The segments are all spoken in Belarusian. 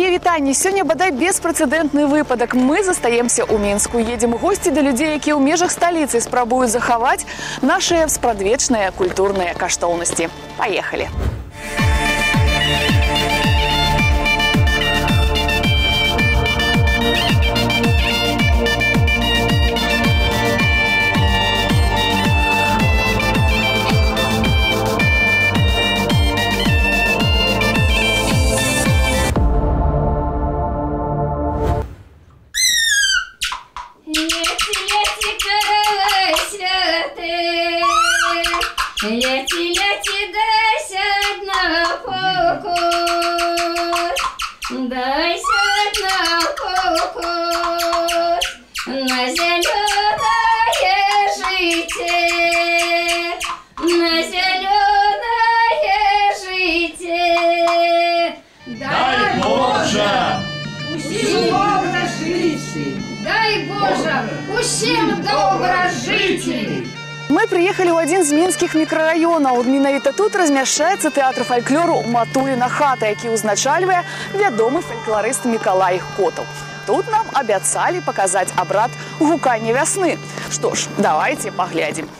Мае вітанні. Сёння бадай беспрэцэдэнтны выпадак. Мы застаемся ў Мінску. Едзем у госці да людзей, якія ў межах сталіцы спрабуюць захаваць нашыя спрадвечныя культурныя каштоўнасці. Паехалі! Лети, дай сядь на покос, дай сядь на покос, на зеленое житие, на зеленое житие. Дай Боже! Усім добра жити! Дай Боже! Усім добра жити! Мы приехали ў адзін з мінскіх мікрараёнаў. Менавіта тут размяшчаецца тэатр фальклору «Матуліна хата», які ўзначальвае вядомы фальклорыст Мікалай Котаў. Тут нам абяцалі паказаць абрад гукання вясны. Што ж, давайте паглядзім.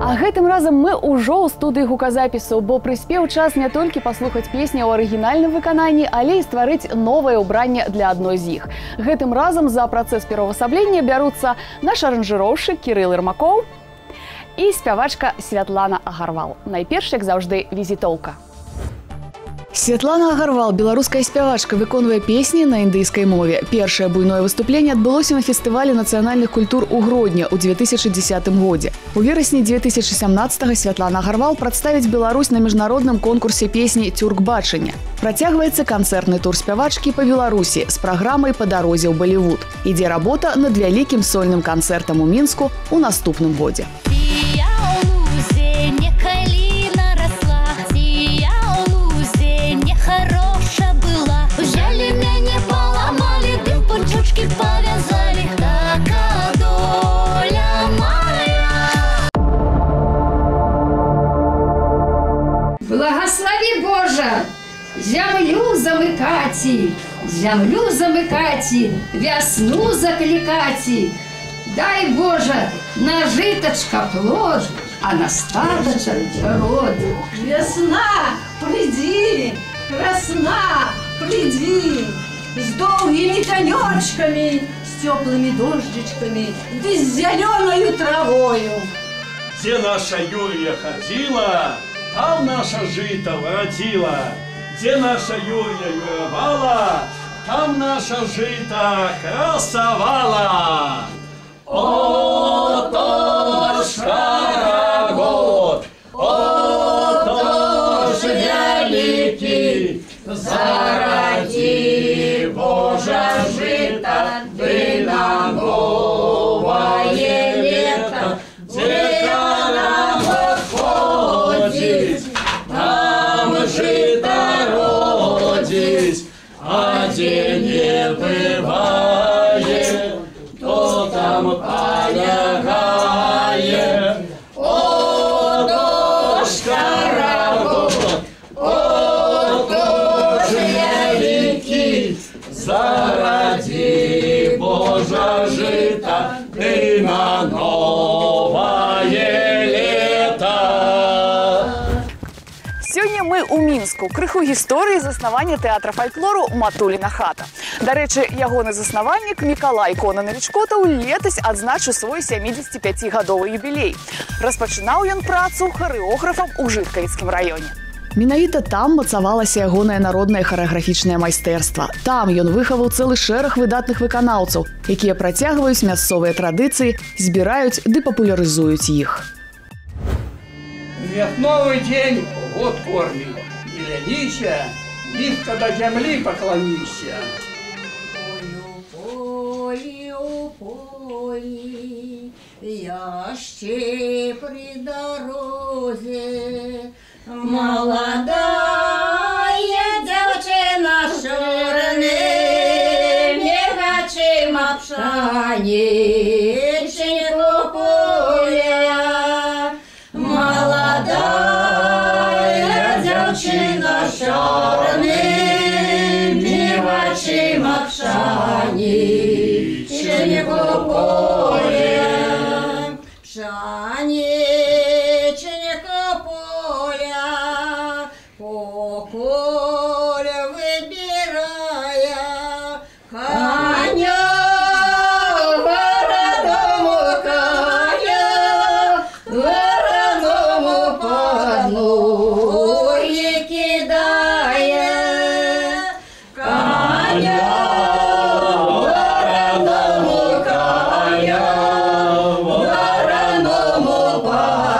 А гэтым разам мы ўжо ў студыі гуказапісу, бо прыспеў час не толькі паслухаць песні ў арыгінальным выкананні, але і стварыць новае ўбранне для адной з іх. Гэтым разам за працэс пераўвасаблення бяруцца наш аранжыроўшчык Кірыл Ірмакоў і спявачка Святлана Агарвал. Найперш, як заўжды, візітоўка. Святлана Агарвал, беларуская спявачка, выконвае песні на індыйскай мове. Першае буйное выступленне адбылося на фестывалі нацыянальных культур у Гродні ў 2010 годзе. У верасні 2017 Святлана Агарвал прадставіць Беларусь на міжнародным конкурсе песні «Тюркбачання». Працягваецца канцэртны тур спявачкі па Беларусі з праграмай «Па дарозе ў Балівуд». Ідзе работа над вялікім сольным канцэртам у Мінску ў наступным годзе. Хороша была, взяли меня, поломали, дым пучочки повязали, такая доля моя. Благослови, Боже, землю замыкати, весну закликати. Дай, Боже, нажиточка плод, а настаточек род. Весна, приди! Красна, приди, с долгими конечками, с теплыми дождичками, да с зеленою травою. Где наша Юлия ходила, там наша жито воротила. Где наша Юлия юровала, там наша жито красовала. О, Тошка год, о, Тош великий, заради Божа жито, ты на новое лето, где нам ходить, там жито родить, а где не бывает, то там полягает. О, дошка работ, о, тоже великий, заради Божа жито, ты на новое лето. Сёння мы ў Мінску. Крыху гісторыі заснавання тэатра фальклору «Матуліна хата». Дарэчы, ягоны заснавальнік Мікалай Конанович Котаў летась адзначыў свой 75-гадовы юбілей. Распачынаў ён працу харэографам у Жыткавіцкім раёне. Менавіта там мацавалася ягонае народнае харэаграфічнае майстэрства. Там ён выхаваў цэлы шэраг выдатных выканаўцаў, якія працягваюць мясцовыя традыцыі, збіраюць ды папулярызуюць іх. Весновый день год корми, не ленися, низко до земли поклонися. Полі, я ще при дорозі, молодая дівчина чорним, очима пшеничку поля. Молодая дівчина чорним, пшеничного поля, пшеничного поля, поколя выбирая, коня воротому коня, воротому поднуги кидая, коня вороному коня, вороному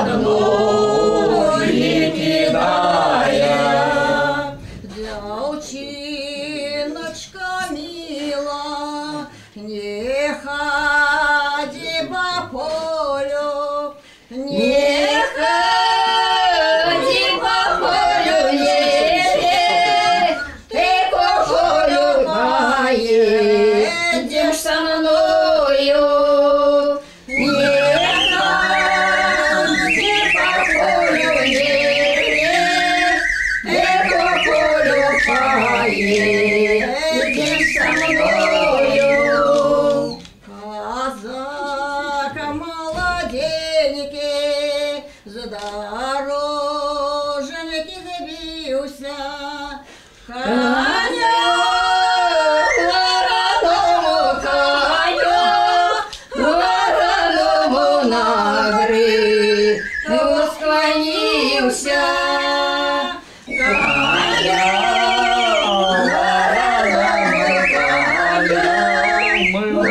поднуги кидая. Девчиночка мила, не ходи по полю, не ходи по полю, не ты по полю поедешь со мною. Не ходи по полю, не ты по полю поедешь со мною. Казак молоденький, задорожники забился, коня вороному коня, вороному на гриву склонился, коня вороному коня, вороному на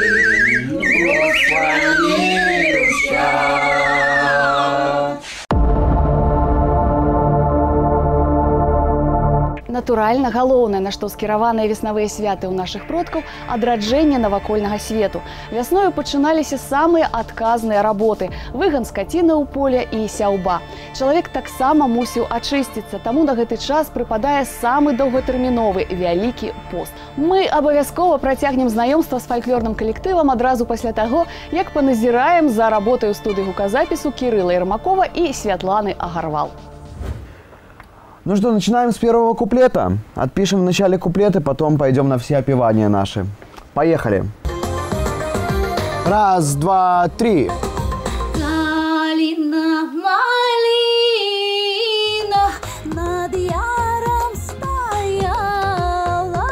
гриву склонился. Натуральна, галоўнае, на што скіраваныя веснавыя святы ў нашых продкаў – адраджэнне навакольнага свету. Вясною пачыналіся самыя адказныя работы – выган скаціны ў поле і сяўба. Чалавек таксама мусіў ачысціцца, таму на гэты час прыпадае самы доўгатэрміновы – Вялікі пост. Мы абавязкова працягнем знаёмства з фальклорным калектывам адразу пасля таго, як паназіраем за работай у студыі гуказапісу Кірыла Ермакова і Святланы Агарвал. Ну что, начинаем с первого куплета. Отпишем в начале куплеты, потом пойдем на все опевания наши. Поехали. Раз, два, три. Калина, малина, над яром стояла.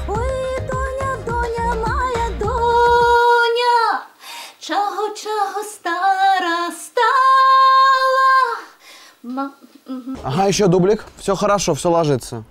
Ой, Доня, Доня, моя Доня, чого стара стала. Ага, еще дублик. Все хорошо, все ложится.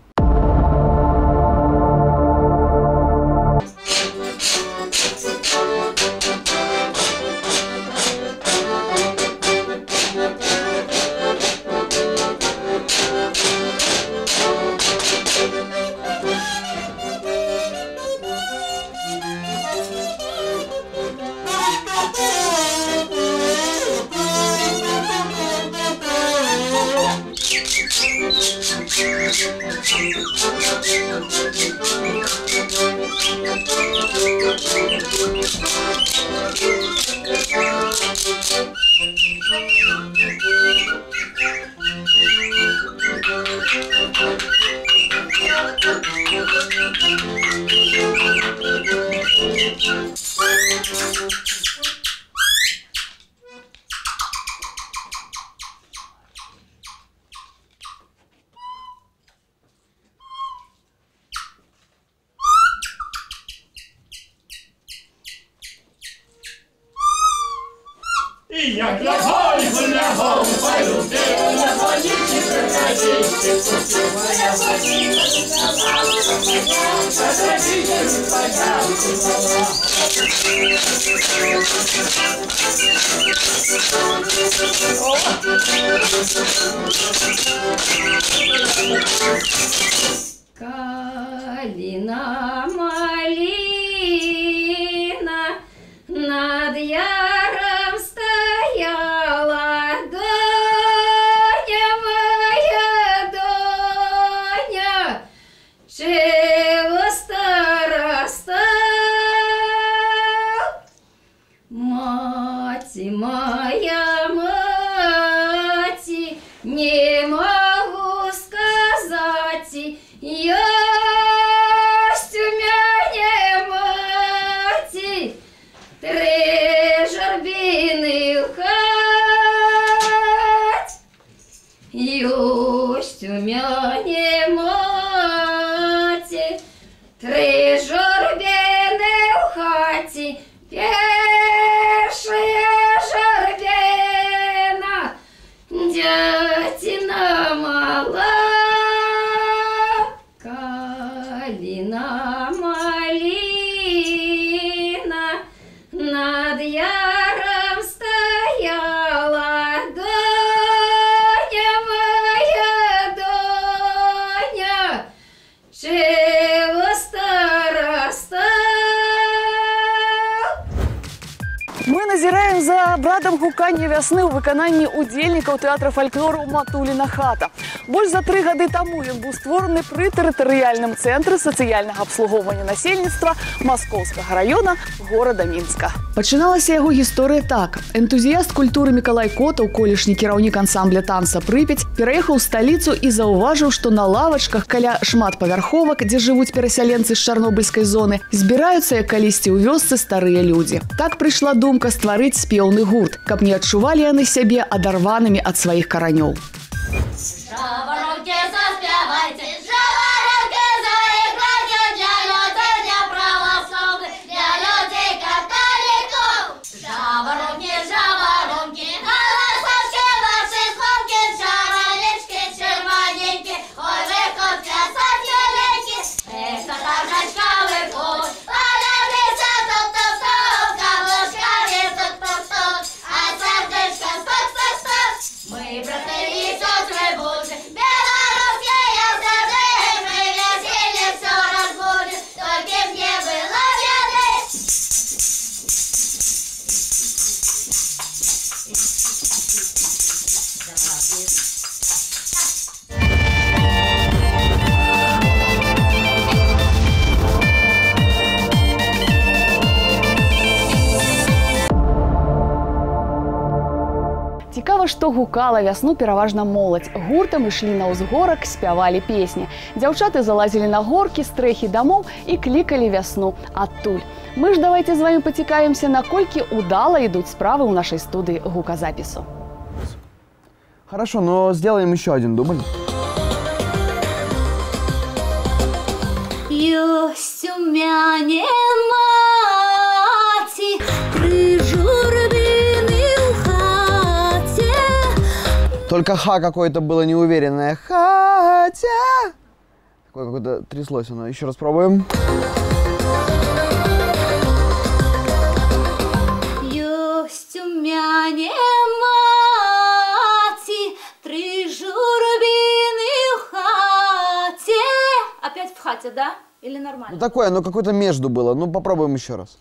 И як лягой, лягом, полюбил, я водичи приходите, я водичи Калина, малина, над яром стояла, Доня моя, Доня, чего стара стал? Мати моя, мати, не могу сказать, я тюмяні моці, 3 журбини в хаті. Першая журбина, дятина мала, калина малина, над яром стояла Доня моя, Доня, живо староста. Мы назираем за обрадам гукання вясны ў выкананні удзельнікаў тэатра фальклору «Матуліна хата». Больш за 3 гады таму ён быў створаны пры тэрытарыяльным цэнтры сацыяльнага абслугоўвання насельніцтва Маскоўскага раёна горада Мінска. Пачыналася яго гісторыя так. Энтузіяст культуры Мікалай Котаў, колішні кіраўнік ансамбля танца «Прыпяць», пераехаў у сталіцу і заўважыў, што на лавачках каля шматпавярховак, дзе жывуць перасяленцы з чарнобыльскай зоны, збіраюцца, як калісьці ў вёсцы, старыя людзі. Так прыйшла думка стварыць спеўны гурт, каб не адчувалі яны сябе адарванымі ад сваіх каранёў. Жаворонки, заспявайте, жаворонки, заиграйте для людей, для православных, для людей католиков. Жаворонки, жаворонки, голосовки ваши звонки, чаролички, червоненьки, ой, вы хоть плясать юленьки, эх, татарочка выходит, полярница, топ-топ-топ, каблучками топ-топ-топ, а сердечко стоп-стоп-стоп, мы браты и сестры будем, белорусские сады, мы веселье все разбудим, только мне было беды. Цікава, што гукала вясну пераважна моладзь. Гуртам ішлі на ўзгорак, спявалі песні. Дзяўчаты залазілі на горкі, стрэхі дамоў і клікалі вясну адтуль. Мы ж давайте з вамі пацікавімся, наколькі удала ідуць справы ў нашай студыі гуказапісу. Хорошо, но сделаем еще один дубль. Ёсць у мяне маці, 3 журбины ў хаце. Только ха какое-то было неуверенное. Хотя... Такое какое-то тряслось оно. Еще раз пробуем. Ёсць у мяне маці, 3 журбины ў хаце. Опять в хате, да? Или нормально? Ну такое, оно какое-то между было. Ну попробуем еще раз.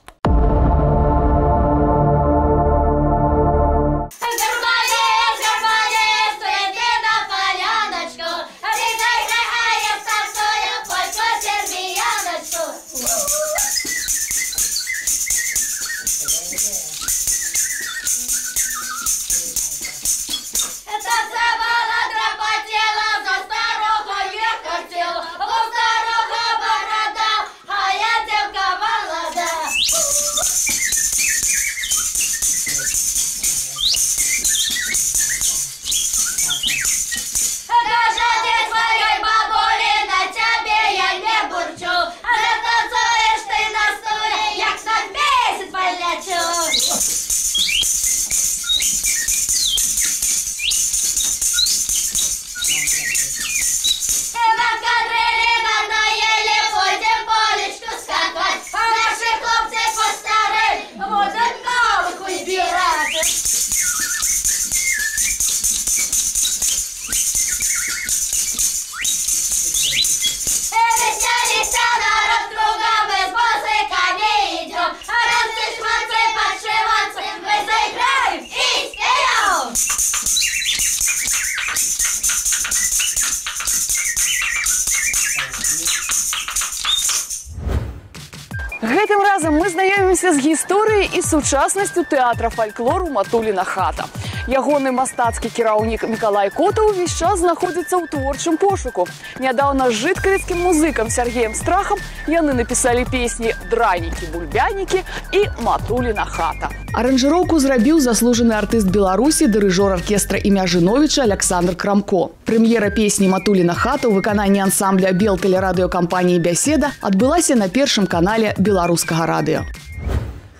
Гэтым разам мы знаёмімся з гісторыяй і сучаснасцю тэатра фальклору «Матуліна хата». Ягоны мастацкі кіраўнік Мікалай Котаў увесь час знаходзіцца ў творчым пошуку. Нядаўна з жыткавіцкім музыкам Сергеем Страхам яны напісалі песні «Дранікі, бульбянікі» і «Матуліна хата». Аранжыроўку зрабіў заслужаны артыст Беларусі, дырыжор аркестра імя Жыновіча Александр Крамко. Прэм'ера песні «Матуліна хата» ў выкананні ансамбля белтэлерадыёкампаніі «Бяседа» адбылася на першым канале беларускага радыё.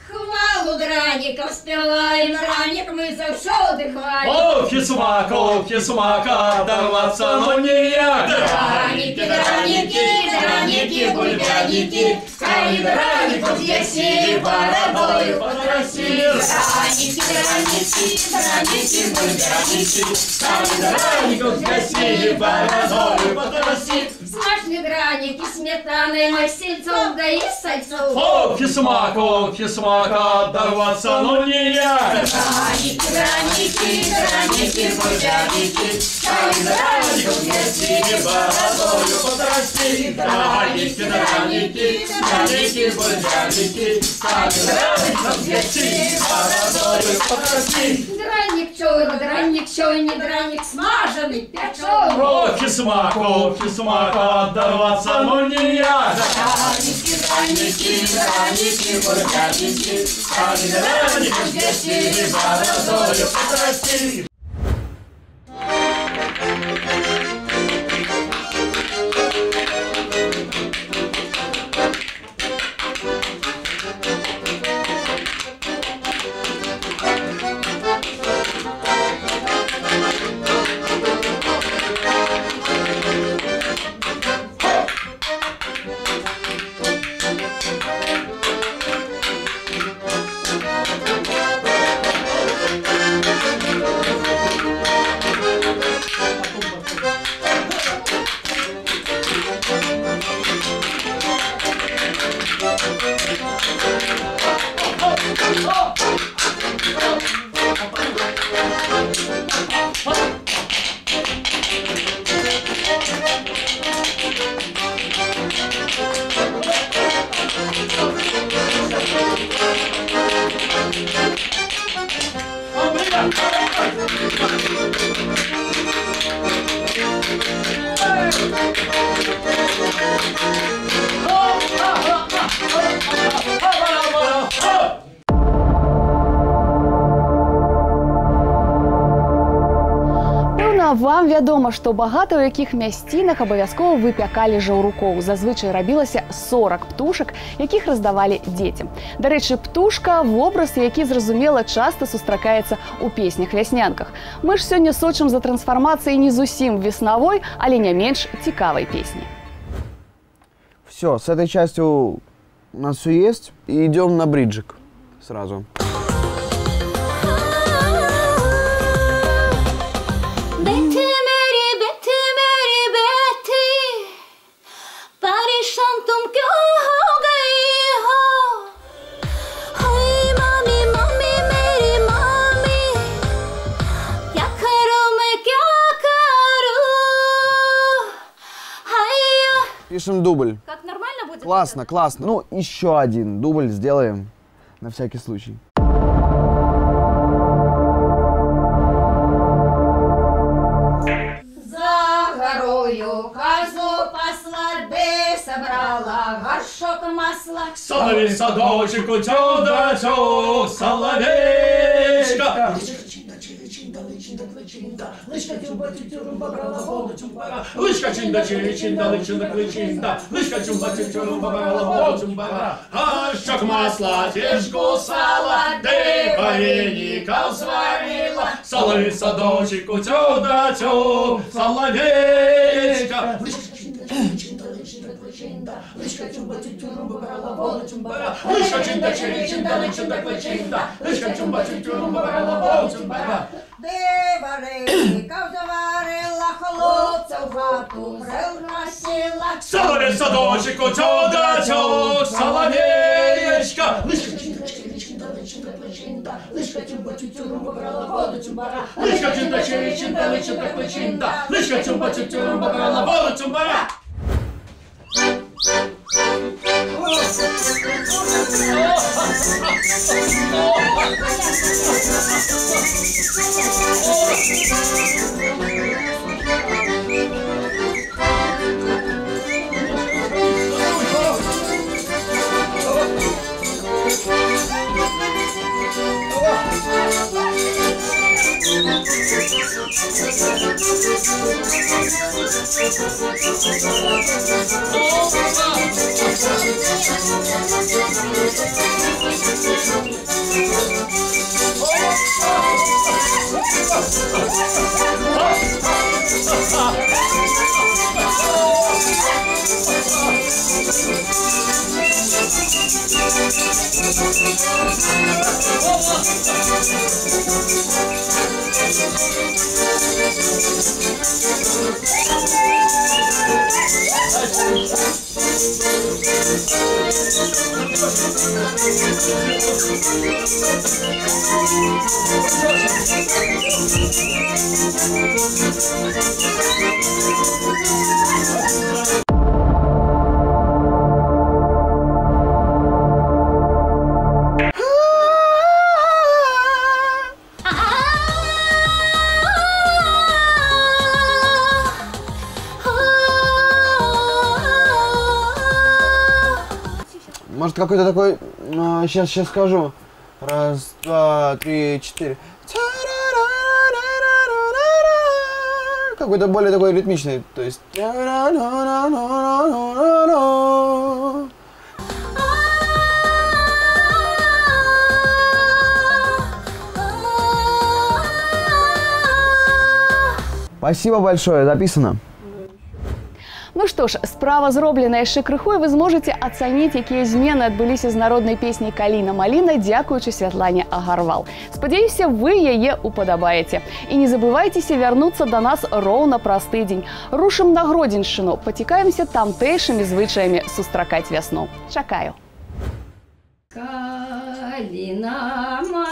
Хвалу дранікам спяваем, дранік мы заўсёды хвалім. Охі смака, дарвацца, но ніяк. Дранікі, дранікі, дранікі, бульбянікі, сталі дранікам з'ясілі, барадою падрасілі. Дранікі, дранікі, дранікі, бульбянікі, сталі дранікам з'ясілі, барадою падрасілі. Смачны дранікі, сметанай, масельцом, да і сальцом. Охі смака, дарвацца, но ніяк. Дранікі, дранікі, дранікі, бульбянікі, сталі дранікам з'ясілі, барадою падрасілі. Дранікі, дранікі, дранікі, бульбянікі, сталі дранікам з'ясілі, барадою падрасілі. Дранік чорний, дранік смажений, печений. Охі смака, дарвацца, но ніяк. Дранікі, дранікі, дранікі, бульбянікі, сталі дранікам з'ясілі, барадою падрасілі. Вам вядома, што багата ў якіх мясцінах абавязкова выпякалі жаўрукоў. Зазвычай рабілася 40 птушак, якіх раздавалі дзецям. Дарэчы, птушка – вобраз, які, зразумела, часта сустракаецца ў песнях-вяснянках. Мы ж сёння сочым за трансфармацыяй не зусім веснавой, але не менш цікавай песні. Все, с этой частью у нас все есть. И идем на бриджик сразу. Пишем дубль. Как нормально будет? Классно, классно. Ну, еще один дубль сделаем на всякий случай. За горою козу пасла, де собрала горшок масла. Соловей садочек утёдачок, соловейка. Лычка чумба чумба брала воду чумбара. Лычка чинда чинда лычинда клычинда. Лычка чумба чумба брала воду чумбара. Горшок масла, тежку сала, де вареников сварила. Соловей садочек утёдачок, соловейка. Лычка чумба чумба брала воду чумбара. Лычка чинда чинда лычинда клычинда. Лычка чумба чумба брала воду чумбара. Де вареников заварила, хлопця в хату пригласила. Соловей садочек утёдачок, соловеечка. Лычка чинда чинда лычинда клычинда. Лычка чумба чумба брала воду чумбара. Лычка чинда чинда лычинда клычинда. Лычка чумба чумба брала воду чумбара. Может, какой-то такой... сейчас скажу. Раз, два, три, четыре. Какой-то более такой ритмичный. То есть... Спасибо большое, записано. Ну што ж, справа зроблена яшчэ крыху, і вы зможаце ацаніць, якія змены адбыліся з народнай песняй «Каліна-маліна», дзякуючы Святлане Агарвал. Спадзяюся, вы яе упадабаеце. І не забывайцеся вярнуцца да нас роўна праз тыдзень. Рушым на Гродзеншчыну, пацікаемся тамтэйшымі звычаямі сустракаць вясну. Чакаю. Каліна-маліна.